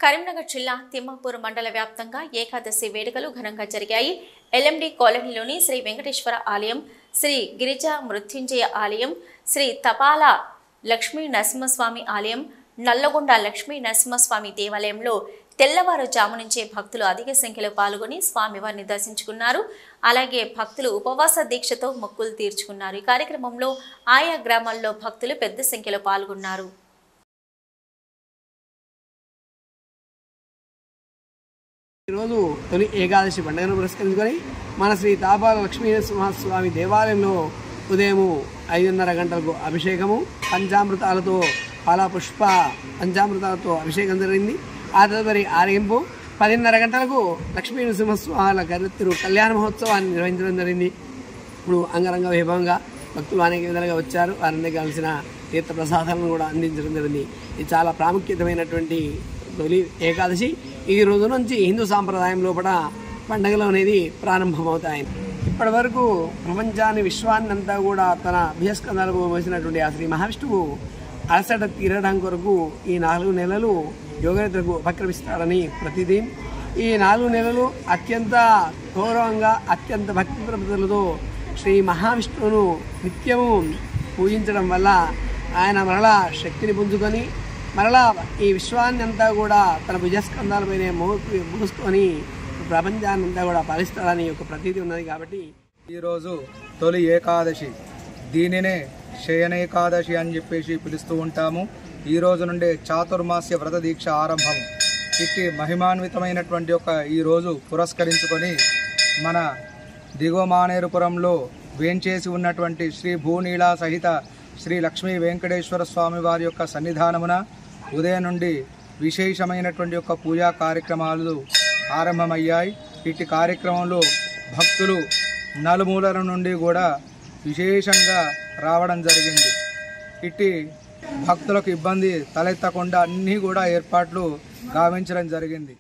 కరీంనగర్ జిల్లా తిమ్మాపూర్ మండల వ్యాప్తంగా ఏకాదశి వేడుకలు ఘనంగా జరిగాయి. ఎల్ఎండి కాలనీలోని శ్రీ వెంకటేశ్వర ఆలయం, శ్రీ గిరిజా మృత్యుంజయ ఆలయం, శ్రీ తపాల లక్ష్మీ నరసింహస్వామి ఆలయం, నల్లగొండ లక్ష్మీ నరసింహస్వామి దేవాలయంలో తెల్లవారుజాము నుంచే భక్తులు అధిక సంఖ్యలో పాల్గొని స్వామివారిని దర్శించుకున్నారు. అలాగే భక్తులు ఉపవాస దీక్షతో మొక్కులు తీర్చుకున్నారు. ఈ కార్యక్రమంలో ఆయా గ్రామాల్లో భక్తులు పెద్ద సంఖ్యలో పాల్గొన్నారు. ఈరోజు తొలి ఏకాదశి పండుగను పురస్కరించుకొని మన శ్రీ తాపాల లక్ష్మీ నరసింహస్వామి దేవాలయంలో ఉదయం 5:30 గంటలకు అభిషేకము, పంచామృతాలతో ఫలపుష్ప పంచామృతాలతో అభిషేకం జరిగింది. ఆ తదుపరి ఆరగింపు 10:30 గంటలకు లక్ష్మీ నరసింహస్వామి గారి కళ్యాణ మహోత్సవాన్ని నిర్వహించడం జరిగింది. ఇప్పుడు అంగరంగ వైభవంగా భక్తులు అనేక విధాలుగా వచ్చారు. వారందరికీ కావాల్సిన తీర్థ ప్రసాదాలను కూడా అందించడం జరిగింది. ఇది చాలా ప్రాముఖ్యతమైనటువంటి తొలి ఏకాదశి. ఈ రోజు నుంచి హిందూ సాంప్రదాయం లోపల పండుగలు అనేది ప్రారంభమవుతాయి. ఇప్పటి వరకు ప్రపంచాన్ని విశ్వాన్ని అంతా కూడా తన అభ్యస్కందాలకు మోసినటువంటి ఆ శ్రీ మహావిష్ణువు అలసట తీరడం కొరకు ఈ 4 నెలలు యోగనిద్రకు ఉపక్రమిస్తారని ప్రతిదీ. ఈ 4 నెలలు అత్యంత గౌరవంగా అత్యంత భక్తి ప్రపదలతో శ్రీ మహావిష్ణువును నిత్యము పూజించడం వల్ల ఆయన మరలా శక్తిని పుంజుకొని మరలా ఈ విశ్వాన్ని అంతా కూడా తన భుజస్కంధాలపైనే మోసుకొని ప్రపంచాన్ని అంతా కూడా పాలిస్తాడని ఒక ప్రతీతి ఉన్నది. కాబట్టి ఈరోజు తొలి ఏకాదశి, దీనినే శయనేకాదశి అని చెప్పేసి పిలుస్తూ ఉంటాము. ఈ రోజు నుండే చాతుర్మాస్య వ్రత దీక్ష ఆరంభం. ఇట్టి మహిమాన్వితమైనటువంటి ఈ రోజు పురస్కరించుకొని మన దిగువ మానేరుపురంలో వేంచేసి ఉన్నటువంటి శ్రీ భూనీలా సహిత శ్రీ లక్ష్మీ వెంకటేశ్వర స్వామి వారి యొక్క సన్నిధానమున ఉదయం నుండి విశేషమైనటువంటి పూజా కార్యక్రమాలు ఆరంభమయ్యాయి. ఇట్టి కార్యక్రమంలో భక్తులు నలుమూలల నుండి కూడా విశేషంగా రావడం జరిగింది. ఇట్టి భక్తులకు ఇబ్బంది తలెత్తకుండా అన్నీ కూడా ఏర్పాట్లు గావించడం జరిగింది.